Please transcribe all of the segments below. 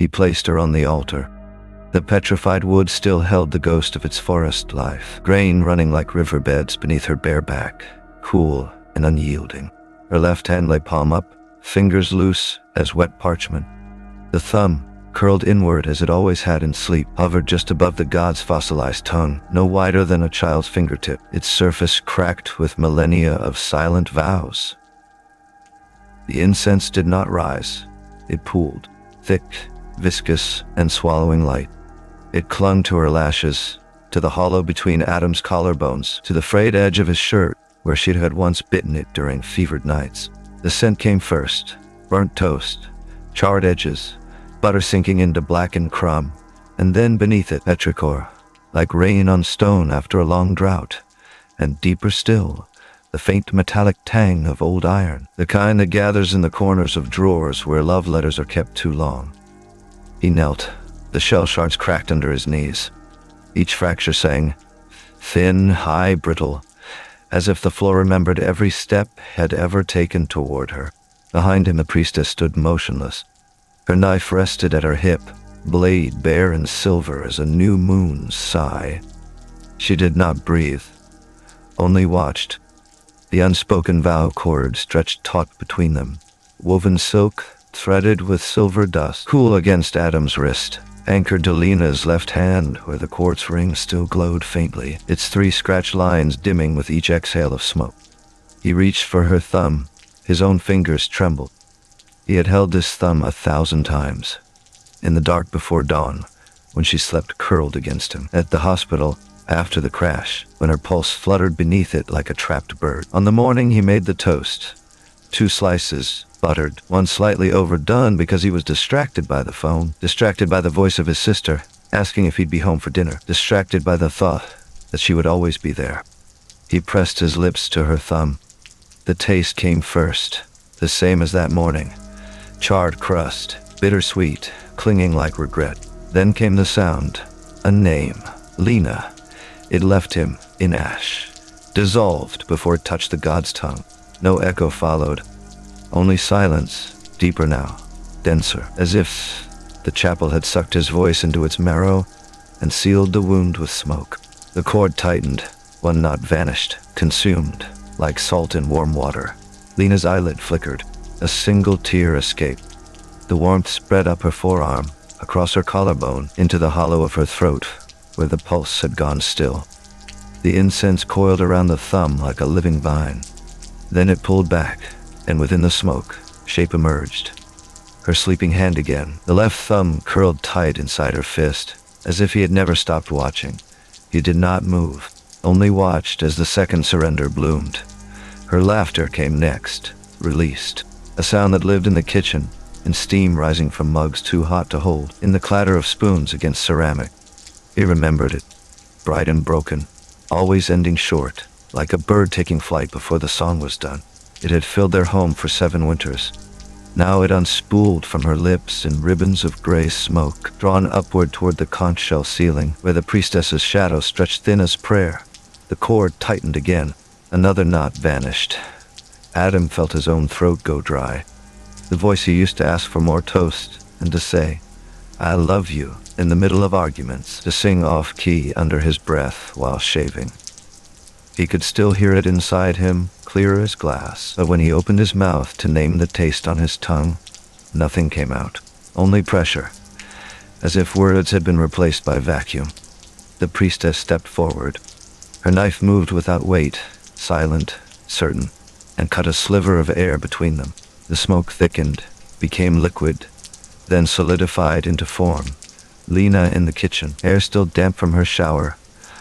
He placed her on the altar. The petrified wood still held the ghost of its forest life, grain running like riverbeds beneath her bare back, cool and unyielding. Her left hand lay palm up, fingers loose as wet parchment. The thumb, curled inward as it always had in sleep, hovered just above the god's fossilized tongue, no wider than a child's fingertip, its surface cracked with millennia of silent vows. The incense did not rise. It pooled, thick, viscous, and swallowing light. It clung to her lashes, to the hollow between Adam's collarbones, to the frayed edge of his shirt, where she had once bitten it during fevered nights. The scent came first, burnt toast, charred edges, butter sinking into blackened crumb, and then beneath it, petrichor, like rain on stone after a long drought, and deeper still, the faint metallic tang of old iron, the kind that gathers in the corners of drawers where love letters are kept too long. He knelt, the shell shards cracked under his knees, each fracture sang, thin, high, brittle, as if the floor remembered every step had ever taken toward her. Behind him the priestess stood motionless. Her knife rested at her hip, blade bare and silver as a new moon's sigh. She did not breathe, only watched. The unspoken vow cord stretched taut between them, woven silk, threaded with silver dust, cool against Adam's wrist, anchored to Lena's left hand where the quartz ring still glowed faintly, its 3 scratched lines dimming with each exhale of smoke. He reached for her thumb. His own fingers trembled. He had held this thumb 1,000 times. In the dark before dawn, when she slept curled against him. At the hospital, after the crash, when her pulse fluttered beneath it like a trapped bird. On the morning he made the toast. 2 slices, buttered, one slightly overdone because he was distracted by the phone, distracted by the voice of his sister, asking if he'd be home for dinner, distracted by the thought that she would always be there. He pressed his lips to her thumb. The taste came first, the same as that morning. Charred crust, bittersweet, clinging like regret. Then came the sound, a name, Lena. It left him in ash, dissolved before it touched the god's tongue. No echo followed, only silence, deeper now, denser, as if the chapel had sucked his voice into its marrow and sealed the wound with smoke. The cord tightened, one knot vanished, consumed, like salt in warm water. Lena's eyelid flickered. A single tear escaped. The warmth spread up her forearm, across her collarbone, into the hollow of her throat, where the pulse had gone still. The incense coiled around the thumb like a living vine. Then it pulled back, and within the smoke, shape emerged. Her sleeping hand again, the left thumb curled tight inside her fist, as if he had never stopped watching. He did not move, only watched as the second surrender bloomed. Her laughter came next, released. A sound that lived in the kitchen, in steam rising from mugs too hot to hold, in the clatter of spoons against ceramic. He remembered it, bright and broken, always ending short, like a bird taking flight before the song was done. It had filled their home for 7 winters. Now it unspooled from her lips in ribbons of gray smoke, drawn upward toward the conch shell ceiling, where the priestess's shadow stretched thin as prayer. The cord tightened again. Another knot vanished. Adam felt his own throat go dry. The voice he used to ask for more toast and to say, "I love you," in the middle of arguments, to sing off-key under his breath while shaving. He could still hear it inside him, clear as glass, but when he opened his mouth to name the taste on his tongue, nothing came out, only pressure, as if words had been replaced by vacuum. The priestess stepped forward. Her knife moved without weight, silent, certain, and cut a sliver of air between them. The smoke thickened, became liquid, then solidified into form. Lena in the kitchen, hair still damp from her shower,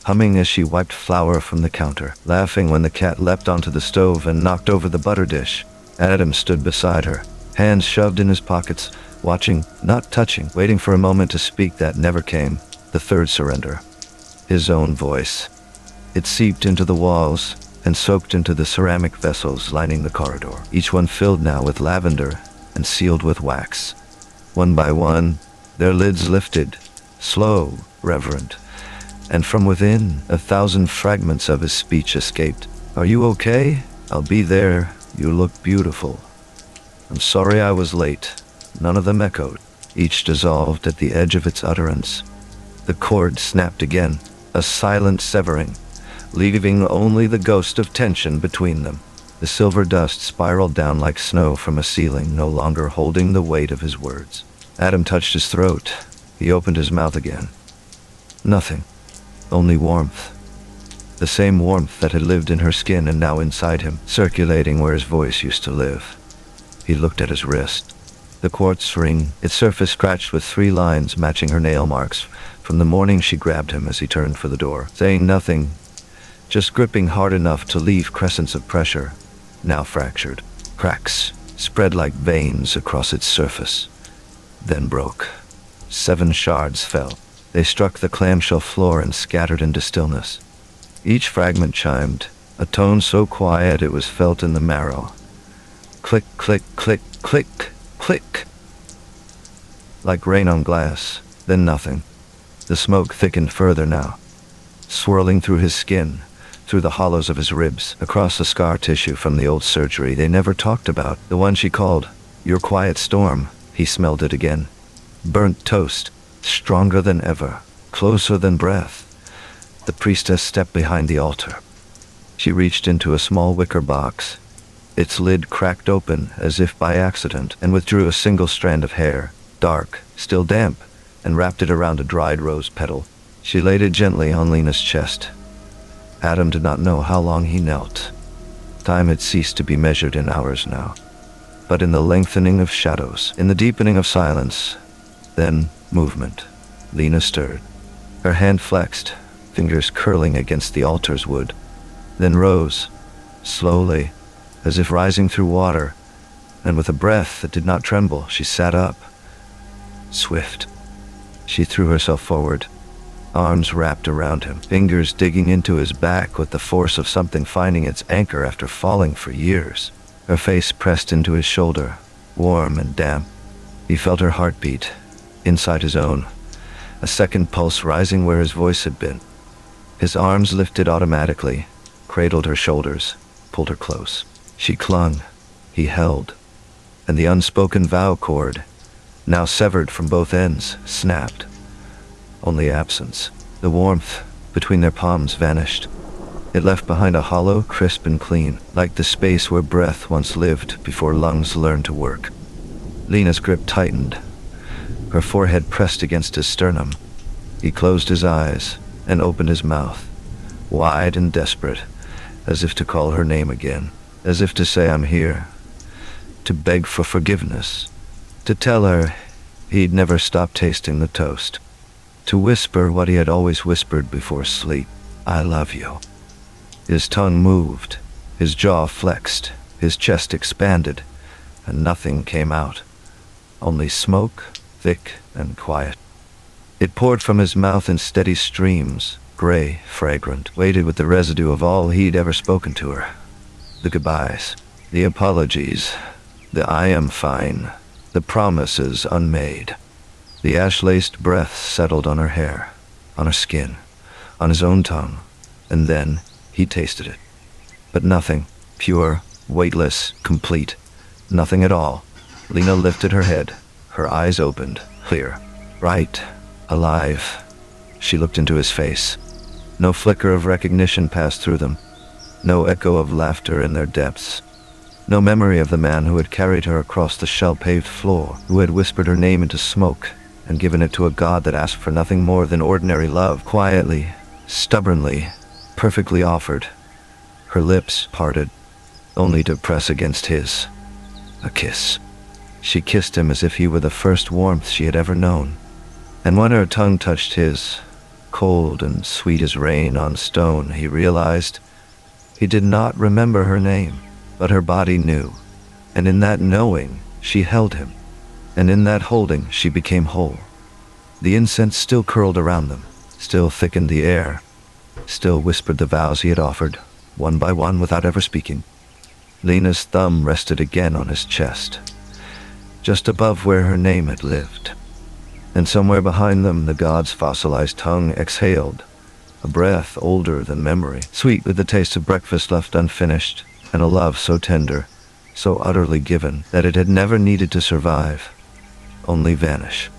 humming as she wiped flour from the counter, laughing when the cat leapt onto the stove and knocked over the butter dish. Adam stood beside her, hands shoved in his pockets, watching, not touching, waiting for a moment to speak that never came. The third surrender. His own voice. It seeped into the walls and soaked into the ceramic vessels lining the corridor, each one filled now with lavender and sealed with wax. One by one, their lids lifted, slow, reverent, and from within, 1,000 fragments of his speech escaped. "Are you okay? I'll be there. You look beautiful. I'm sorry I was late." None of them echoed. each dissolved at the edge of its utterance. The cord snapped again, a silent severing, leaving only the ghost of tension between them. The silver dust spiraled down like snow from a ceiling, no longer holding the weight of his words. Adam touched his throat. He opened his mouth again. Nothing. Only warmth. The same warmth that had lived in her skin and now inside him, circulating where his voice used to live. He looked at his wrist. The quartz ring, its surface scratched with 3 lines matching her nail marks from the morning she grabbed him as he turned for the door, saying nothing, just gripping hard enough to leave crescents of pressure, now fractured. Cracks spread like veins across its surface, then broke. 7 shards fell. They struck the clamshell floor and scattered into stillness. Each fragment chimed, a tone so quiet it was felt in the marrow. Click, click, click, click, click. Like rain on glass, then nothing. The smoke thickened further now, swirling through his skin, through the hollows of his ribs, across the scar tissue from the old surgery they never talked about, the one she called your quiet storm. He smelled it again. Burnt toast, stronger than ever, closer than breath. The priestess stepped behind the altar. She reached into a small wicker box. Its lid cracked open as if by accident and withdrew a single strand of hair, dark, still damp, and wrapped it around a dried rose petal. She laid it gently on Lena's chest. Adam did not know how long he knelt. Time had ceased to be measured in hours now. But in the lengthening of shadows, in the deepening of silence, then movement. Lena stirred. Her hand flexed, fingers curling against the altar's wood, then rose, slowly, as if rising through water, and with a breath that did not tremble, she sat up. Swift. She threw herself forward, arms wrapped around him, fingers digging into his back with the force of something finding its anchor after falling for years. Her face pressed into his shoulder, warm and damp. He felt her heartbeat, inside his own, a second pulse rising where his voice had been. His arms lifted automatically, cradled her shoulders, pulled her close. She clung, he held, and the unspoken vow cord, now severed from both ends, snapped. Only absence. The warmth between their palms vanished. It left behind a hollow, crisp and clean, like the space where breath once lived before lungs learned to work. Lena's grip tightened. Her forehead pressed against his sternum. He closed his eyes and opened his mouth, wide and desperate, as if to call her name again, as if to say, "I'm here," to beg for forgiveness, to tell her he'd never stop tasting the toast, to whisper what he had always whispered before sleep, "I love you." His tongue moved, his jaw flexed, his chest expanded, and nothing came out. Only smoke, thick and quiet. It poured from his mouth in steady streams, gray, fragrant, weighted with the residue of all he'd ever spoken to her. The goodbyes, the apologies, the "I am fine," the promises unmade. The ash-laced breath settled on her hair, on her skin, on his own tongue, and then he tasted it. But nothing, pure, weightless, complete, nothing at all. Lena lifted her head, her eyes opened, clear, bright, alive. She looked into his face. No flicker of recognition passed through them, no echo of laughter in their depths, no memory of the man who had carried her across the shell-paved floor, who had whispered her name into smoke and given it to a god that asked for nothing more than ordinary love, quietly, stubbornly, perfectly offered. Her lips parted, only to press against his. A kiss. She kissed him as if he were the first warmth she had ever known. And when her tongue touched his, cold and sweet as rain on stone, he realized he did not remember her name, but her body knew. And in that knowing, she held him. And in that holding, she became whole. The incense still curled around them, still thickened the air, still whispered the vows he had offered, one by one without ever speaking. Lena's thumb rested again on his chest, just above where her name had lived. And somewhere behind them, the god's fossilized tongue exhaled, a breath older than memory, sweet with the taste of breakfast left unfinished, and a love so tender, so utterly given, that it had never needed to survive. only vanish.